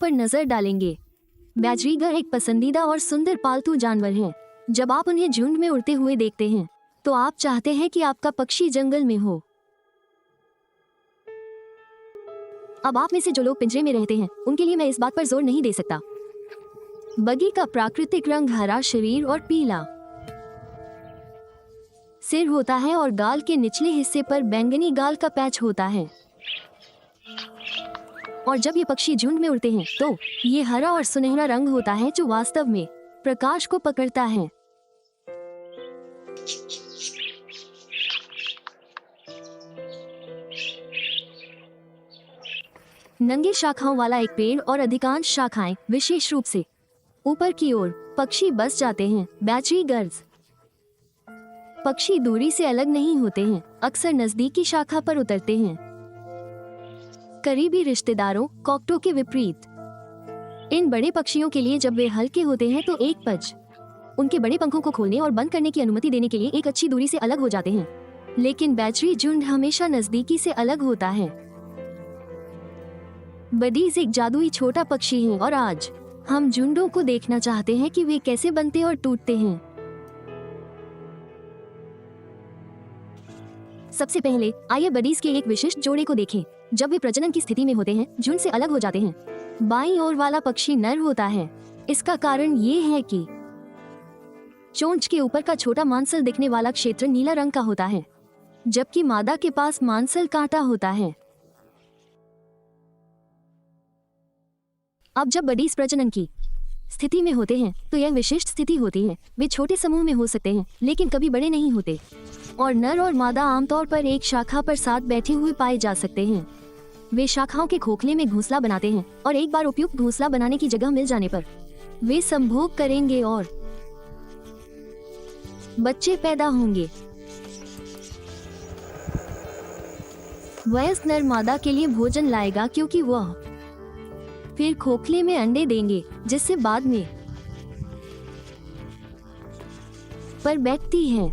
पर नजर डालेंगे। बैजरीगर एक पसंदीदा और सुंदर पालतू जानवर है। जब आप उन्हें झुंड में उड़ते हुए देखते हैं तो आप चाहते हैं कि आपका पक्षी जंगल में हो। अब आप में से जो लोग पिंजरे में रहते हैं उनके लिए मैं इस बात पर जोर नहीं दे सकता। बगी का प्राकृतिक रंग हरा शरीर और पीला सिर होता है और गाल के निचले हिस्से पर बैंगनी गाल का पैच होता है। और जब ये पक्षी झुंड में उड़ते हैं तो ये हरा और सुनहरा रंग होता है जो वास्तव में प्रकाश को पकड़ता है। नंगे शाखाओं वाला एक पेड़ और अधिकांश शाखाएं विशेष रूप से ऊपर की ओर पक्षी बस जाते हैं। बैजरीगर्स पक्षी दूरी से अलग नहीं होते हैं, अक्सर नजदीकी शाखा पर उतरते हैं। करीबी रिश्तेदारों कॉकटो के विपरीत इन बड़े पक्षियों के लिए जब वे हल्के होते हैं तो एक पज उनके बड़े पंखों को खोलने और बंद करने की अनुमति देने के लिए एक अच्छी दूरी से अलग हो जाते हैं। लेकिन बैजरी झुंड हमेशा नजदीकी से अलग होता है। बडीज एक जादुई छोटा पक्षी है और आज हम झुंडों को देखना चाहते हैं कि वे कैसे बनते और टूटते हैं। सबसे पहले आइए बडीज के एक विशिष्ट जोड़े को देखें। जब वे प्रजनन की स्थिति में होते हैं झुंड से अलग हो जाते हैं। बाईं ओर वाला पक्षी नर होता है। इसका कारण ये है कि चोंच के ऊपर का छोटा मांसल दिखने वाला क्षेत्र नीला रंग का होता है, जबकि मादा के पास मांसल कांटा होता है। अब जब बडीज प्रजनन की स्थिति में होते हैं तो यह विशिष्ट स्थिति होती है। वे छोटे समूह में हो सकते हैं लेकिन कभी बड़े नहीं होते और नर और मादा आमतौर पर एक शाखा पर साथ बैठे हुए पाए जा सकते हैं। वे शाखाओं के खोखले में घोंसला बनाते हैं और एक बार उपयुक्त घोंसला बनाने की जगह मिल जाने पर वे संभोग करेंगे और बच्चे पैदा होंगे। वयस्क नर मादा के लिए भोजन लाएगा क्योंकि वह फिर खोखले में अंडे देंगे जिससे बाद में पर बैठती है।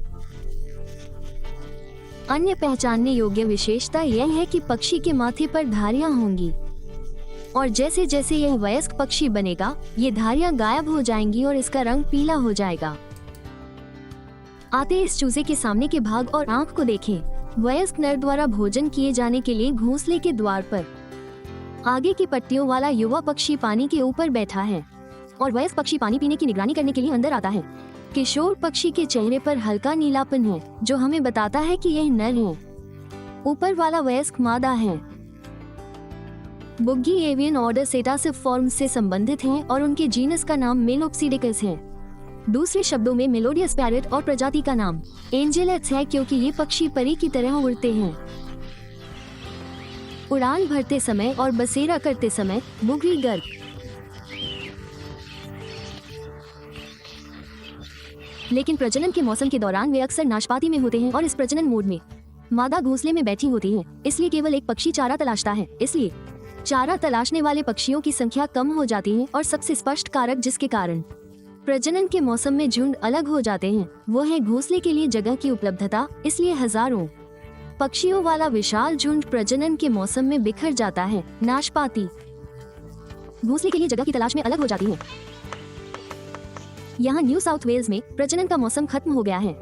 अन्य पहचानने योग्य विशेषता यह है कि पक्षी के माथे पर धारियां होंगी और जैसे जैसे यह वयस्क पक्षी बनेगा ये धारियां गायब हो जाएंगी और इसका रंग पीला हो जाएगा। आते इस चूजे के सामने के भाग और आंख को देखें। वयस्क नर द्वारा भोजन किए जाने के लिए घोंसले के द्वार पर आगे की पट्टियों वाला युवा पक्षी पानी के ऊपर बैठा है और वयस्क पक्षी पानी पीने की निगरानी करने के लिए अंदर आता है। किशोर पक्षी के चेहरे पर हल्का नीलापन है जो हमें बताता है कि यह नर है। ऊपर वाला वयस्क मादा है। बुग्गी एवियन ऑर्डर सेटासिफॉर्म से संबंधित हैं और उनके जीनस का नाम मेलोप्सिडिकस है। दूसरे शब्दों में मेलोडियस पैरेट और प्रजाति का नाम एंजेलेट्स है क्योंकि ये पक्षी परी की तरह उड़ते हैं। उड़ान भरते समय और बसेरा करते समय बुग्गी गर्ग लेकिन प्रजनन के मौसम के दौरान वे अक्सर नाशपाती में होते हैं और इस प्रजनन मोड में मादा घोंसले में बैठी होती है, इसलिए केवल एक पक्षी चारा तलाशता है। इसलिए चारा तलाशने वाले पक्षियों की संख्या कम हो जाती है और सबसे स्पष्ट कारक जिसके कारण प्रजनन के मौसम में झुंड अलग हो जाते हैं वो है घोंसले के लिए जगह की उपलब्धता। इसलिए हजारों पक्षियों वाला विशाल झुंड प्रजनन के मौसम में बिखर जाता है। नाशपाती घोंसले के लिए जगह की तलाश में अलग हो जाती है। यहाँ न्यू साउथ वेल्स में प्रजनन का मौसम खत्म हो गया है।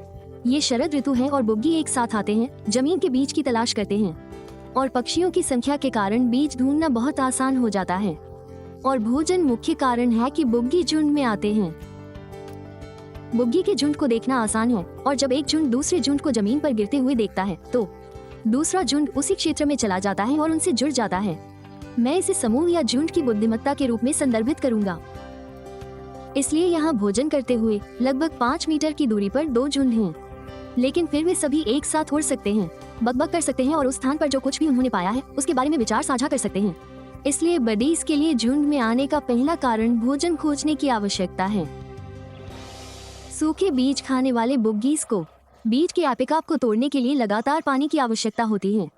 ये शरद ऋतु है और बुग्गी एक साथ आते हैं, जमीन के बीज की तलाश करते हैं और पक्षियों की संख्या के कारण बीज ढूंढना बहुत आसान हो जाता है और भोजन मुख्य कारण है कि बुग्गी झुंड में आते हैं। बुग्गी के झुंड को देखना आसान है और जब एक झुंड दूसरे झुंड को जमीन पर गिरते हुए देखता है तो दूसरा झुंड उसी क्षेत्र में चला जाता है और उनसे जुड़ जाता है। मैं इसे समूह या झुंड की बुद्धिमत्ता के रूप में संदर्भित करूंगा। इसलिए यहाँ भोजन करते हुए लगभग 5 मीटर की दूरी पर 2 झुंड हैं, लेकिन फिर वे सभी एक साथ उड़ सकते हैं, बकबक कर सकते हैं और उस स्थान पर जो कुछ भी उन्होंने पाया है उसके बारे में विचार साझा कर सकते हैं। इसलिए बडीज के लिए झुंड में आने का पहला कारण भोजन खोजने की आवश्यकता है। सूखे बीज खाने वाले बुग्गीज को बीज के एपिकाप को तोड़ने के लिए लगातार पानी की आवश्यकता होती है।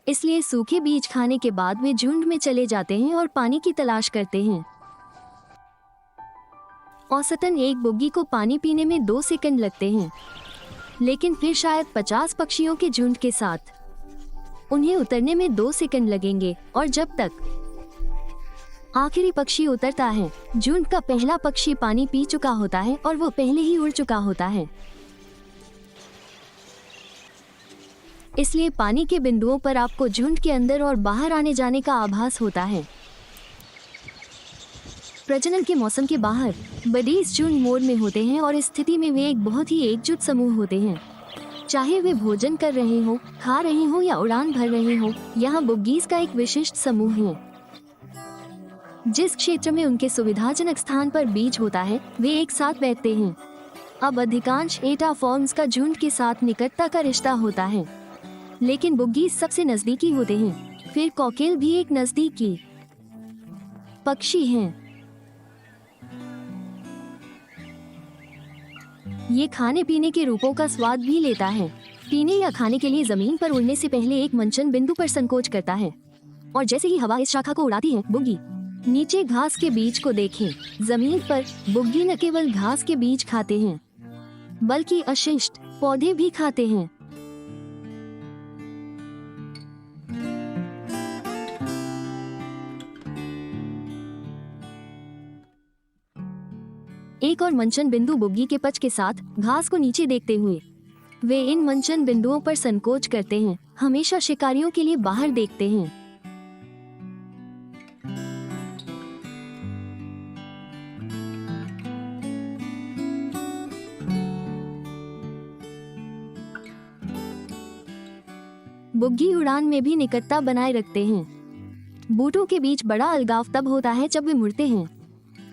इसलिए सूखे बीज खाने के बाद वे झुंड में चले जाते हैं और पानी की तलाश करते हैं। औसतन एक बुग्गी को पानी पीने में 2 सेकंड लगते हैं, लेकिन फिर शायद 50 पक्षियों के झुंड के साथ उन्हें उतरने में 2 सेकंड लगेंगे और जब तक आखिरी पक्षी उतरता है। झुंड का पहला पक्षी पानी पी चुका होता है और वो पहले ही उड़ चुका होता है, इसलिए पानी के बिंदुओं पर आपको झुंड के अंदर और बाहर आने जाने का आभास होता है। प्रजनन के मौसम के बाहर बडीज झुंड मोड में होते हैं और इस स्थिति में वे एक बहुत ही एकजुट समूह होते हैं। चाहे वे भोजन कर रहे हो, खा रहे हो या उड़ान भर रहे हो, यहाँ बुग्गीज का एक विशिष्ट समूह है। जिस क्षेत्र में उनके सुविधाजनक स्थान पर बीज होता है वे एक साथ बैठते हैं। अब अधिकांश एटा फॉर्म्स का झुंड के साथ निकटता का रिश्ता होता है, लेकिन बुग्गीज सबसे नजदीकी होते हैं। फिर कॉकेल भी एक नजदीकी पक्षी हैं। ये खाने पीने के रूपों का स्वाद भी लेता है। पीने या खाने के लिए जमीन पर उड़ने से पहले एक मंचन बिंदु पर संकोच करता है और जैसे ही हवा इस शाखा को उड़ाती है, बुग्गी नीचे घास के बीज को देखें। जमीन पर बुग्गी न केवल घास के बीज खाते हैं बल्कि अशिष्ट पौधे भी खाते हैं। एक और मंचन बिंदु बुग्गी के पच के साथ घास को नीचे देखते हुए वे इन मंचन बिंदुओं पर संकोच करते हैं, हमेशा शिकारियों के लिए बाहर देखते हैं। बुग्गी उड़ान में भी निकटता बनाए रखते हैं। बूटों के बीच बड़ा अलगाव तब होता है जब वे मुड़ते हैं,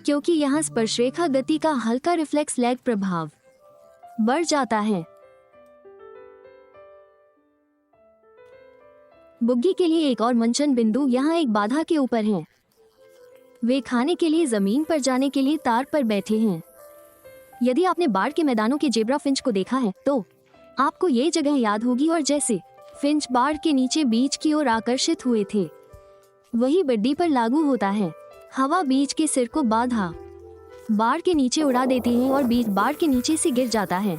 क्योंकि यहाँ स्पर्शरेखा गति का हल्का रिफ्लेक्स लैग प्रभाव बढ़ जाता है। बुग्गी के लिए एक और मंचन बिंदु यहाँ एक बाधा के ऊपर है। वे खाने के लिए जमीन पर जाने के लिए तार पर बैठे हैं। यदि आपने बाढ़ के मैदानों के जेब्रा फिंच को देखा है तो आपको ये जगह याद होगी, और जैसे फिंच बाढ़ के नीचे बीज की ओर आकर्षित हुए थे वही बड्डी पर लागू होता है। हवा बीज के सिर को बाधा बाढ़ के नीचे उड़ा देती है और बीज बाढ़ के नीचे से गिर जाता है।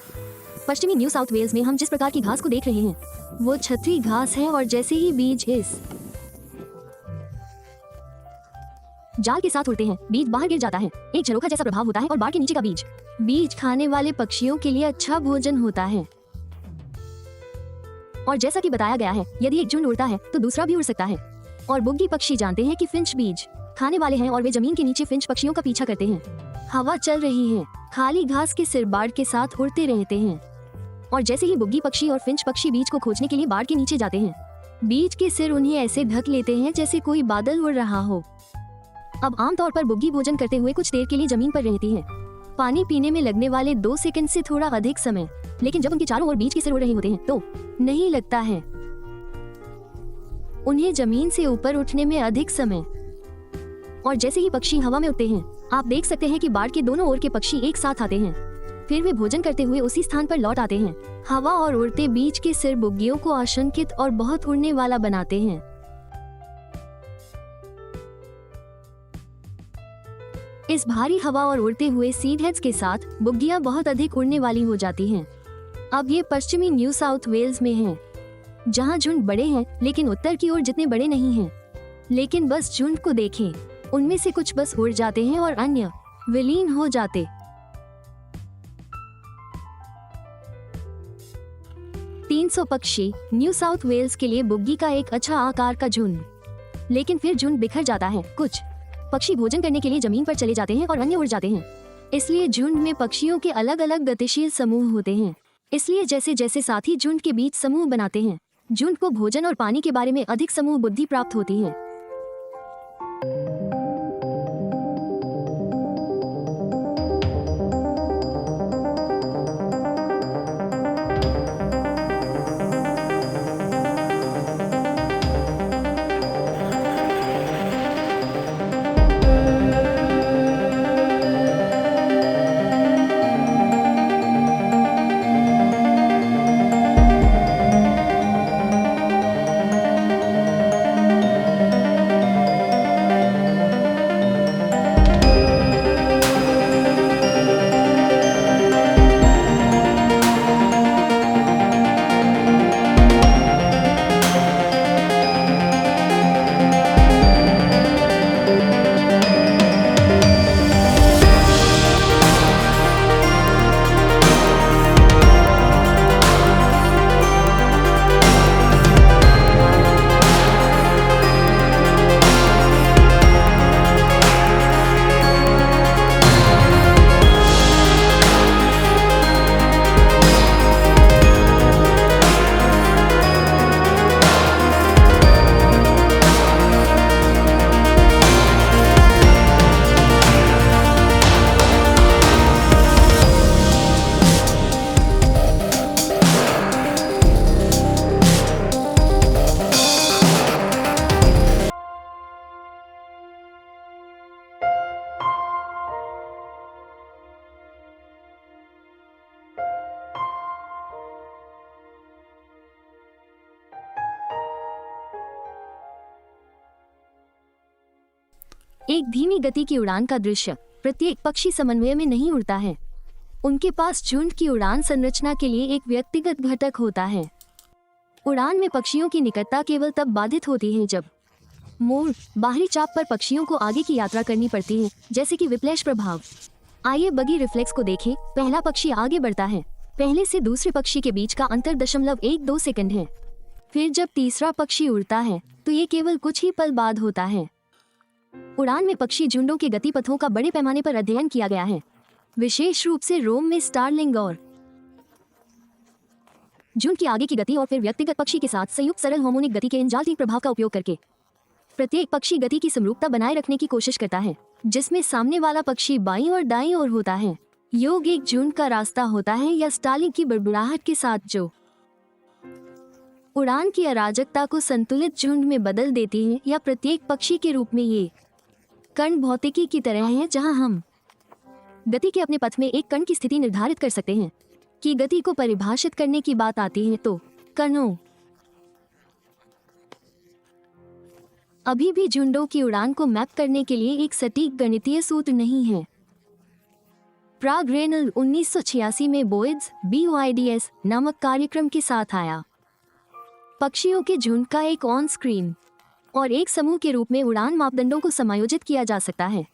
पश्चिमी न्यू साउथ वेल्स में हम जिस प्रकार की घास को देख रहे हैं वो छतरी घास है, और जैसे ही बीज इस जाल के साथ उड़ते हैं बीज बाहर गिर जाता है। एक झरोखा जैसा प्रभाव होता है और बाढ़ के नीचे का बीज खाने वाले पक्षियों के लिए अच्छा भोजन होता है। और जैसा कि बताया गया है, यदि एक झुंड उड़ता है तो दूसरा भी उड़ सकता है, और बुग्गी पक्षी जानते हैं कि फिंच बीज खाने वाले हैं और वे जमीन के नीचे फिंच पक्षियों का पीछा करते हैं। हवा चल रही है, खाली घास के सिर बाढ़ के साथ उड़ते रहते हैं, और जैसे ही बुग्गी पक्षी और फिंच पक्षी बीज को खोजने के लिए बाढ़ के नीचे जाते हैं बीज के सिर उन्हें ऐसे ढक लेते हैं जैसे कोई बादल उड़ रहा हो। अब आमतौर पर बुग्गी भोजन करते हुए कुछ देर के लिए जमीन पर रहती है, पानी पीने में लगने वाले 2 सेकंड से थोड़ा अधिक समय, लेकिन जब उनके चारों ओर बीज के सिर उड़ रहे होते हैं तो नहीं लगता है उन्हें जमीन से ऊपर उठने में अधिक समय। और जैसे ही पक्षी हवा में उड़ते हैं आप देख सकते हैं कि बाढ़ के दोनों ओर के पक्षी एक साथ आते हैं, फिर वे भोजन करते हुए उसी स्थान पर लौट आते हैं। हवा और उड़ते बीज के सिर बुग्गियों को आशंकित और बहुत उड़ने वाला बनाते हैं। इस भारी हवा और उड़ते हुए सीड हेड्स के साथ बुग्गियां बहुत अधिक उड़ने वाली हो जाती हैं। अब ये पश्चिमी न्यू साउथ वेल्स में हैं, जहां झुंड बड़े हैं लेकिन उत्तर की ओर जितने बड़े नहीं हैं। लेकिन बस झुंड को देखें, उनमें से कुछ बस उड़ जाते हैं और अन्य विलीन हो जाते। 300 पक्षी न्यू साउथ वेल्स के लिए बुग्गी का एक अच्छा आकार का झुंड, लेकिन फिर झुंड बिखर जाता है। कुछ पक्षी भोजन करने के लिए जमीन पर चले जाते हैं और अन्य उड़ जाते हैं। इसलिए झुंड में पक्षियों के अलग अलग गतिशील समूह होते हैं। इसलिए जैसे जैसे साथी झुंड के बीच समूह बनाते हैं, झुंड को भोजन और पानी के बारे में अधिक समूह बुद्धि प्राप्त होती है। एक धीमी गति की उड़ान का दृश्य। प्रत्येक पक्षी समन्वय में नहीं उड़ता है। उनके पास झुंड की उड़ान संरचना के लिए एक व्यक्तिगत घटक होता है। उड़ान में पक्षियों की निकटता केवल तब बाधित होती है जब मोड़, बाहरी चाप पर पक्षियों को आगे की यात्रा करनी पड़ती है, जैसे कि विप्लैश प्रभाव। आइए बगी रिफ्लेक्स को देखें। पहला पक्षी आगे बढ़ता है। पहले से दूसरे पक्षी के बीच का अंतर 0.12 सेकंड है। फिर जब तीसरा पक्षी उड़ता है तो ये केवल कुछ ही पल बाद होता है। उड़ान में पक्षी झुंडों के गतिपथों का बड़े पैमाने पर अध्ययन किया गया है, विशेष रूप से रोम में स्टारलिंग और झुंड की आगे की गति और फिर व्यक्तिगत पक्षी के साथ संयुक्त सरल हार्मोनिक गति के इन जालतिक प्रभाव का उपयोग करके प्रत्येक पक्षी गति की समरूपता बनाए रखने की कोशिश करता है, जिसमें सामने वाला पक्षी बाईं और दाईं ओर होता है। योग एक झुंड का रास्ता होता है या स्टालिंग की बड़बड़ाहट के साथ जो उड़ान की अराजकता को संतुलित झुंड में बदल देती है, या प्रत्येक पक्षी के रूप में ये कण भौतिकी की तरह है, जहां हम गति के अपने पथ में एक कण की स्थिति निर्धारित कर सकते हैं। कि गति को परिभाषित करने की बात आती है तो कणों अभी भी झुंडों की उड़ान को मैप करने के लिए एक सटीक गणितीय सूत्र नहीं है। प्राग रेनल 1986 में बोइड्स BOIDS नामक कार्यक्रम के साथ आया। पक्षियों के झुंड का एक ऑन स्क्रीन और एक समूह के रूप में उड़ान मापदंडों को समायोजित किया जा सकता है,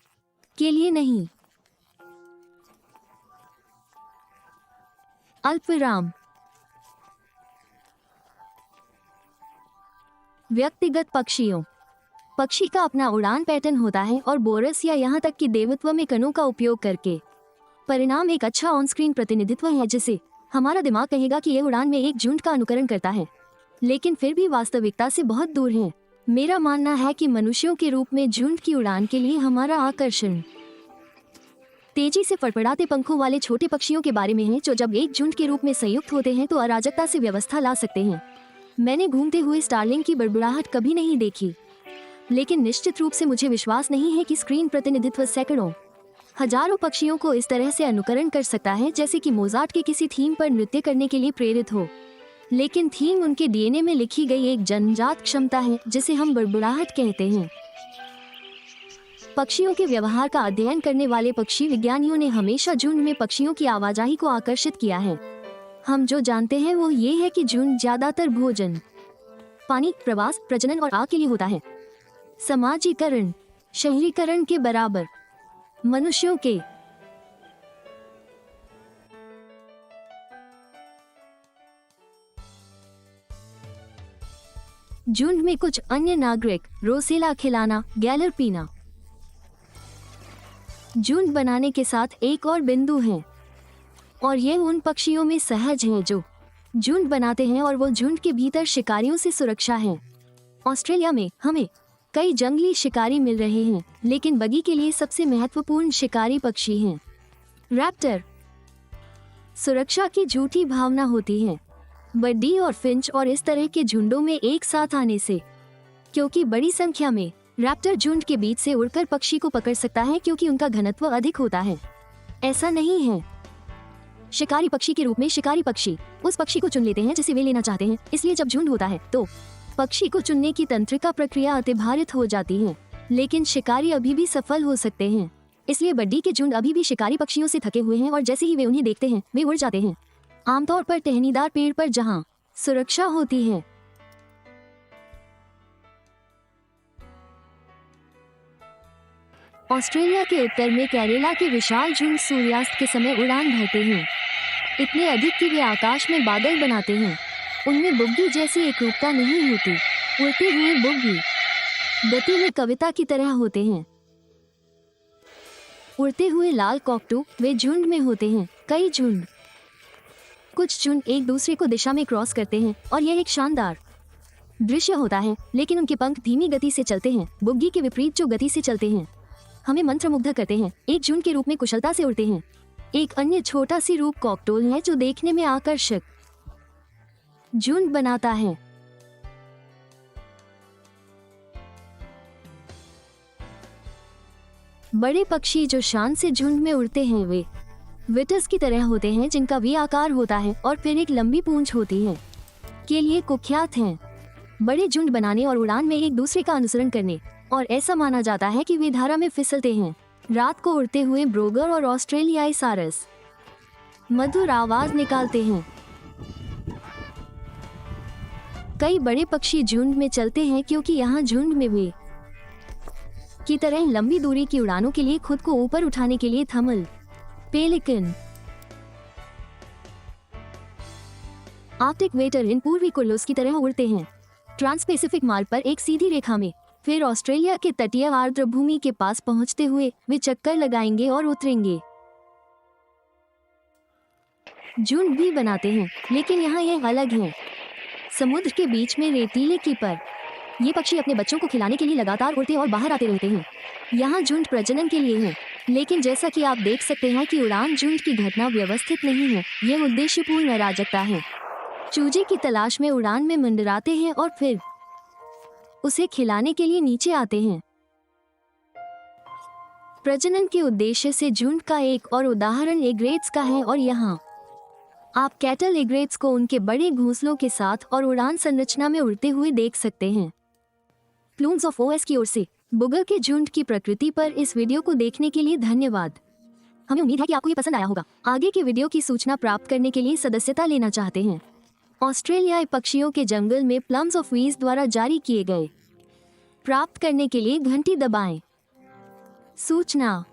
के लिए नहीं। अल्पविराम। व्यक्तिगत पक्षियों। पक्षी का अपना उड़ान पैटर्न होता है और बोरस या यहाँ तक कि देवत्व में कणों का उपयोग करके परिणाम एक अच्छा ऑन स्क्रीन प्रतिनिधित्व है, जिसे हमारा दिमाग कहेगा कि यह उड़ान में एक झुंड का अनुकरण करता है, लेकिन फिर भी वास्तविकता से बहुत दूर है। मेरा मानना है कि मनुष्यों के रूप में झुंड की उड़ान के लिए हमारा आकर्षण तेजी से फड़फड़ाते पंखों वाले छोटे पक्षियों के बारे में है, जो जब एक झुंड के रूप में संयुक्त होते हैं तो अराजकता से व्यवस्था ला सकते हैं। मैंने घूमते हुए स्टारलिंग की बड़बड़ाहट कभी नहीं देखी, लेकिन निश्चित रूप से मुझे विश्वास नहीं है कि स्क्रीन प्रतिनिधित्व सैकड़ों हजारों पक्षियों को इस तरह से अनुकरण कर सकता है जैसे कि मोजार्ट के किसी थीम पर नृत्य करने के लिए प्रेरित हो। लेकिन थीम उनके DNA में लिखी गई एक जन्मजात क्षमता है जिसे हम बड़बड़ाहट कहते हैं। पक्षियों के व्यवहार का अध्ययन करने वाले पक्षी विज्ञानियों ने हमेशा झुंड में पक्षियों की आवाजाही को आकर्षित किया है। हम जो जानते हैं वो ये है कि झुंड ज्यादातर भोजन, पानी, प्रवास, प्रजनन और आग के लिए होता है। समाजीकरण, शहरीकरण के बराबर मनुष्यों के झुंड में कुछ अन्य नागरिक, रोसेला खिलाना, गैलर पीना। झुंड बनाने के साथ एक और बिंदु है, और यह उन पक्षियों में सहज है जो झुंड बनाते हैं और वो झुंड के भीतर शिकारियों से सुरक्षा है। ऑस्ट्रेलिया में हमें कई जंगली शिकारी मिल रहे हैं, लेकिन बगी के लिए सबसे महत्वपूर्ण शिकारी पक्षी हैं रैप्टर। सुरक्षा की झूठी भावना होती है बर्डी और फिंच और इस तरह के झुंडों में एक साथ आने से, क्योंकि बड़ी संख्या में रैप्टर झुंड के बीच से उड़कर पक्षी को पकड़ सकता है क्योंकि उनका घनत्व अधिक होता है। ऐसा नहीं है। शिकारी पक्षी के रूप में शिकारी पक्षी उस पक्षी को चुन लेते हैं जिसे वे लेना चाहते हैं, इसलिए जब झुंड होता है तो पक्षी को चुनने की तंत्रिका प्रक्रिया अतिभारित हो जाती है, लेकिन शिकारी अभी भी सफल हो सकते हैं। इसलिए बड्डी के झुंड अभी भी शिकारी पक्षियों से थके हुए हैं और जैसे ही वे उन्हें देखते हैं वे उड़ जाते हैं, आमतौर पर टहनीदार पेड़ पर जहां सुरक्षा होती है। ऑस्ट्रेलिया के उत्तर में केरला के विशाल झुंड सूर्यास्त के समय उड़ान भरते हैं, इतने अधिक कि वे आकाश में बादल बनाते हैं। उनमें बुग्गी जैसी एकरूपता नहीं होती। उड़ते हुए बुग्गी गति में कविता की तरह होते हैं। उड़ते हुए लाल कॉकटू वे झुंड में होते हैं, कई झुंड। कुछ झुंड एक दूसरे को दिशा में क्रॉस करते हैं और यह एक शानदार दृश्य होता है, लेकिन उनके पंख धीमी गति से चलते हैं, बुग्गी के विपरीत जो गति से चलते हैं हमें मंत्रमुग्ध करते हैं। एक झुंड के रूप में कुशलता से उड़ते हैं। एक अन्य छोटा सी रूप कॉकटोल है जो देखने में आकर्षक झुंड बनाता है। बड़े पक्षी जो शान से झुंड में उड़ते हैं वे विटस की तरह होते हैं, जिनका वी आकार होता है और फिर एक लंबी पूंछ होती है, के लिए कुख्यात हैं। बड़े झुंड बनाने और उड़ान में एक दूसरे का अनुसरण करने और ऐसा माना जाता है कि वे धारा में फिसलते हैं। रात को उड़ते हुए ब्रोगर और ऑस्ट्रेलियाई सारस मधुर आवाज निकालते हैं। कई बड़े पक्षी झुंड में चलते हैं क्योंकि यहाँ झुंड में वे की तरह लंबी दूरी की उड़ानों के लिए खुद को ऊपर उठाने के लिए थमल पेलिकन आर्कटिक वेटर इन पूर्वी कुर्लुस की तरह उड़ते हैं ट्रांस पैसिफिक मार्ग पर एक सीधी रेखा में। फिर ऑस्ट्रेलिया के तटीय आर्द्र भूमि के पास पहुंचते हुए वे चक्कर लगाएंगे और उतरेंगे। झुंड भी बनाते हैं, लेकिन यहाँ यह अलग है। समुद्र के बीच में रेतीले की पर ये पक्षी अपने बच्चों को खिलाने के लिए लगातार उड़ते और बाहर आते रहते हैं। यहाँ झुंड प्रजनन के लिए है, लेकिन जैसा कि आप देख सकते हैं कि उड़ान झुंड की घटना व्यवस्थित नहीं है। यह उद्देश्यपूर्ण अराजकता है। चूजे की तलाश में उड़ान में मंडराते हैं और फिर उसे खिलाने के लिए नीचे आते हैं। प्रजनन के उद्देश्य से झुंड का एक और उदाहरण एग्रेट्स का है और यहाँ आप कैटल एग्रेट्स को उनके बड़े घोंसलों के साथ और उड़ान संरचना में उड़ते हुए देख सकते हैं। प्लूम्स ऑफ ओएस की ओर से बुगर के झुंड की प्रकृति पर इस वीडियो को देखने के लिए धन्यवाद। हमें उम्मीद है कि आपको ये पसंद आया होगा। आगे के वीडियो की सूचना प्राप्त करने के लिए सदस्यता लेना चाहते हैं। ऑस्ट्रेलियाई पक्षियों के जंगल में प्लम्स ऑफ वीज द्वारा जारी किए गए। प्राप्त करने के लिए घंटी दबाएं। सूचना